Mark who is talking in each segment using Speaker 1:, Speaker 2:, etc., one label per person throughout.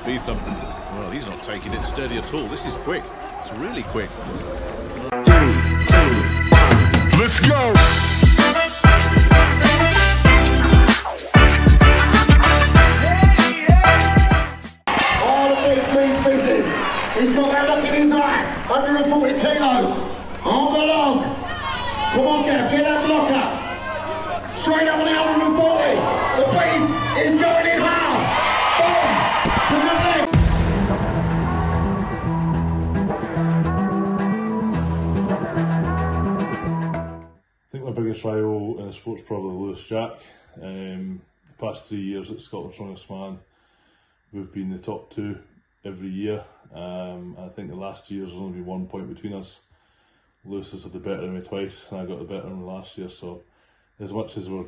Speaker 1: Beetham, well, he's not taking it steady at all. This is quick. It's really quick.
Speaker 2: 3, 2, 1, let's go!
Speaker 3: He's got that look in his eye, 140 kilos, on the log. Come on, Gav, get that block up. Straight up on the 140. The beef is going in hard. Boom, to the neck.
Speaker 4: I think my biggest rival in the sport's probably Lewis Jack. The past 3 years at Scotland's Strongest Man, we've been the top two every year. I think the last 2 years there's only been 1 point between us. Lewis has had the better of me twice and I got the better of him last year, so as much as we're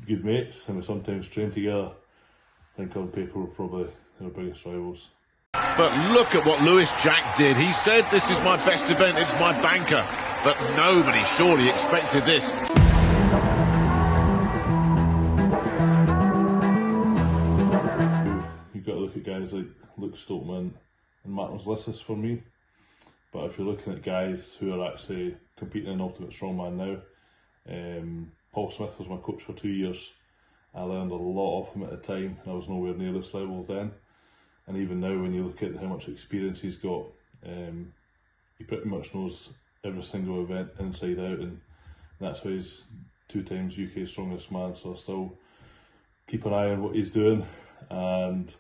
Speaker 4: good mates and we sometimes train together, I think on paper we're probably our biggest rivals.
Speaker 1: But look at what Lewis Jack did. He said, this is my best event, it's my banker. But nobody surely expected this.
Speaker 4: You've got to look at guys like Luke Scotland and Martin Lissus for me. But if you're looking at guys who are actually competing in Ultimate Strongman now, Paul Smith was my coach for 2 years. I learned a lot off him at the time and I was nowhere near this level then. And even now when you look at how much experience he's got, he pretty much knows every single event inside out, and that's why he's 2 times UK's strongest man. So I still keep an eye on what he's doing and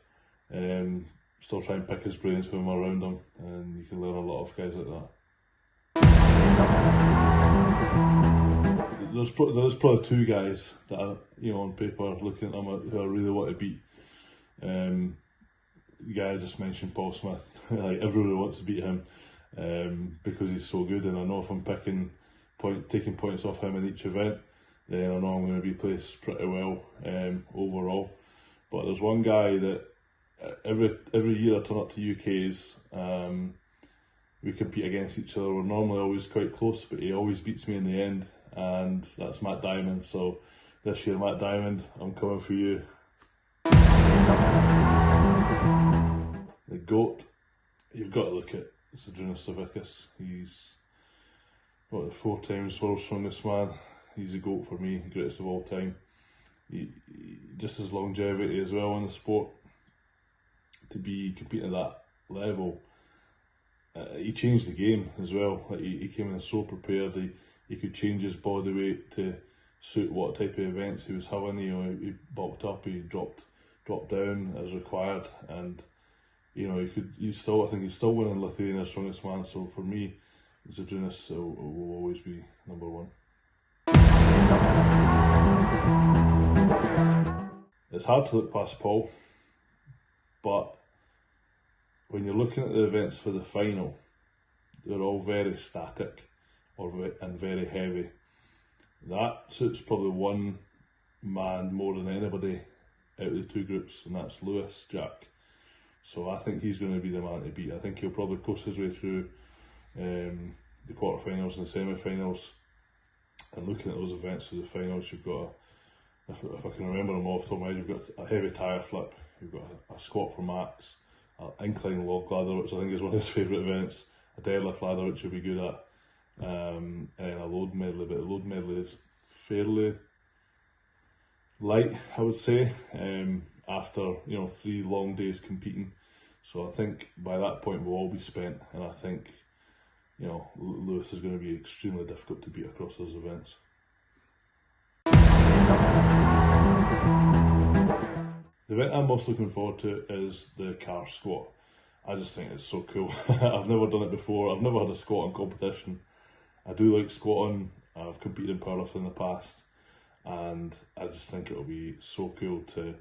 Speaker 4: still try and pick his brains when I'm around him, and you can learn a lot of guys like that. There's probably 2 guys that are, on paper, looking at them who I really want to beat. The guy I just mentioned, Paul Smith, like everybody wants to beat him because he's so good, and I know if I'm taking points off him in each event, then I know I'm going to be placed pretty well overall. But there's one guy that every year I turn up to UK's, we compete against each other. We're normally always quite close, but he always beats me in the end, and that's Matt Diamond. So this year, Matt Diamond, I'm coming for you. The GOAT, you've got to look at Zydrunas Savickas. He's 4 times world's strongest man. He's a GOAT for me, greatest of all time. Just his longevity as well in the sport, to be competing at that level. He changed the game as well. Like he came in so prepared. He could change his body weight to suit what type of events he was having. He bulked up, he dropped down as required, and I think he's still winning Lithuania's strongest man. So for me, Zydrunas will always be number 1. It's hard to look past Paul, but when you're looking at the events for the final, they're all very static and very heavy. That suits probably one man more than anybody out of the 2 groups, and that's Lewis Jack. So I think he's going to be the man to beat. I think he'll probably coast his way through the quarterfinals and the semi-finals. And looking at those events for the finals, you've got, if I can remember them off the top of my head, you've got a heavy tyre flip, you've got a squat for max, an incline log ladder, which I think is one of his favourite events, a deadlift ladder, which he'll be good at, and a load medley. But the load medley is fairly light, I would say, after 3 long days competing. So I think by that point we'll all be spent, and I think Lewis is going to be extremely difficult to beat across those events. The event I'm most looking forward to is the car squat. I just think it's so cool. I've never done it before. I've never had a squat in competition. I do like squatting. I've competed in powerlifting in the past, and I just think it'll be so cool to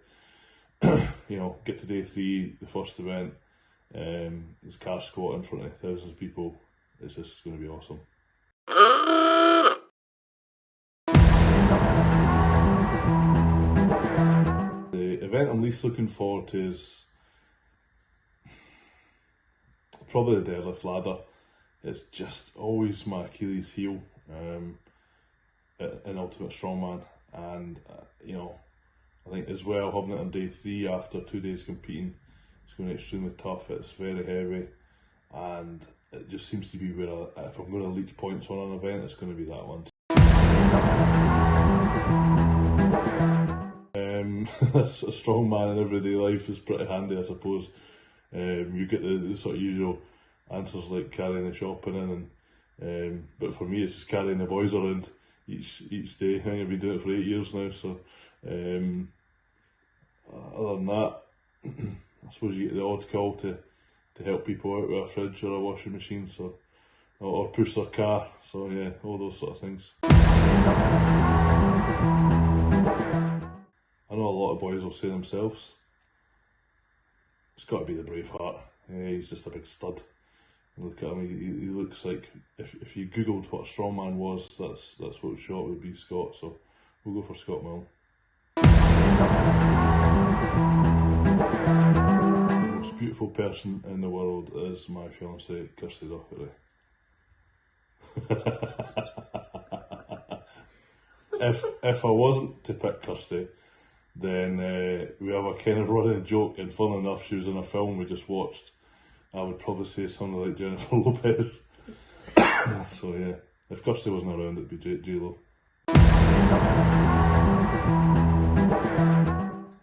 Speaker 4: get to day 3, the first event, it's car squat in front of thousands of people. It's just going to be awesome. The event I'm least looking forward to is probably the deadlift ladder. It's just always my Achilles heel in Ultimate Strongman, and I think as well having it on day 3 after 2 days competing It's going to be extremely tough. It's very heavy, and it just seems to be where if I'm going to leak points on an event, it's going to be that one. A strongman in everyday life is pretty handy, I suppose. You get the sort of usual answers like carrying the shopping in, and but for me it's just carrying the boys around each day. I think I've been doing it for 8 years now, so other than that, I suppose you get the odd call to help people out with a fridge or a washing machine, so or push their car, so yeah, all those sort of things. I know a lot of boys will say themselves, it's got to be the Braveheart. Yeah, he's just a big stud. Look at him, he looks like, if you googled what a strongman was, that's what shot would be Scott, so we'll go for Scott Milne. The most beautiful person in the world is my fiancée, Kirsty Dockery. If I wasn't to pick Kirsty, then we have a kind of running joke, and fun enough, she was in a film we just watched. I would probably say something like Jennifer Lopez. So yeah, if Kirsty wasn't around, it'd be J-Lo.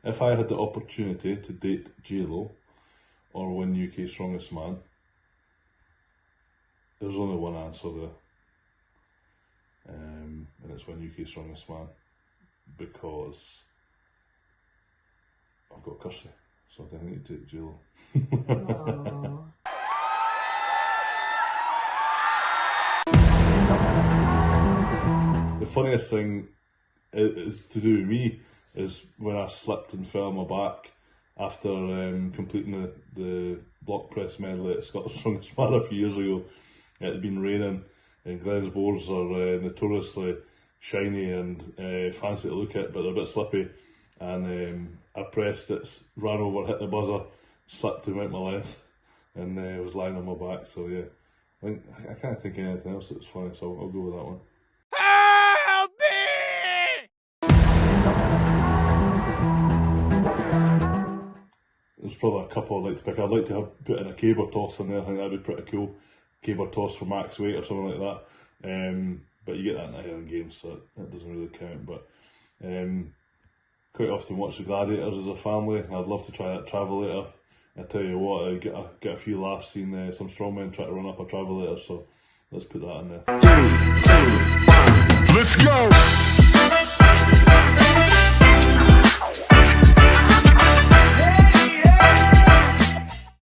Speaker 4: If I had the opportunity to date J-Lo or win UK Strongest Man, there's only one answer there, and it's win UK Strongest Man, because I've got Kirsty, so I think I need to take J-Lo. The funniest thing is to do with me is when I slipped and fell on my back after completing the block press medley at Scotland's Strongest Man a few years ago. It had been raining, and Glenn's boards are notoriously shiny and fancy to look at, but they're a bit slippy. And I pressed it, ran over, hit the buzzer, slipped and went my length, and was lying on my back. So yeah, I can't think of anything else that's funny, so I'll go with that one.
Speaker 2: Help me!
Speaker 4: There's probably a couple I'd like to pick. I'd like to have put in a caber toss in there. I think that'd be pretty cool. Caber toss for max weight or something like that. But you get that in a Highland Games, so it doesn't really count. But quite often watch the Gladiators as a family. I'd love to try that Travelator. I tell you what, I get a few laughs seeing some strongmen try to run up a Travelator, so let's put that in there.
Speaker 2: 3, 2, 1, let's go!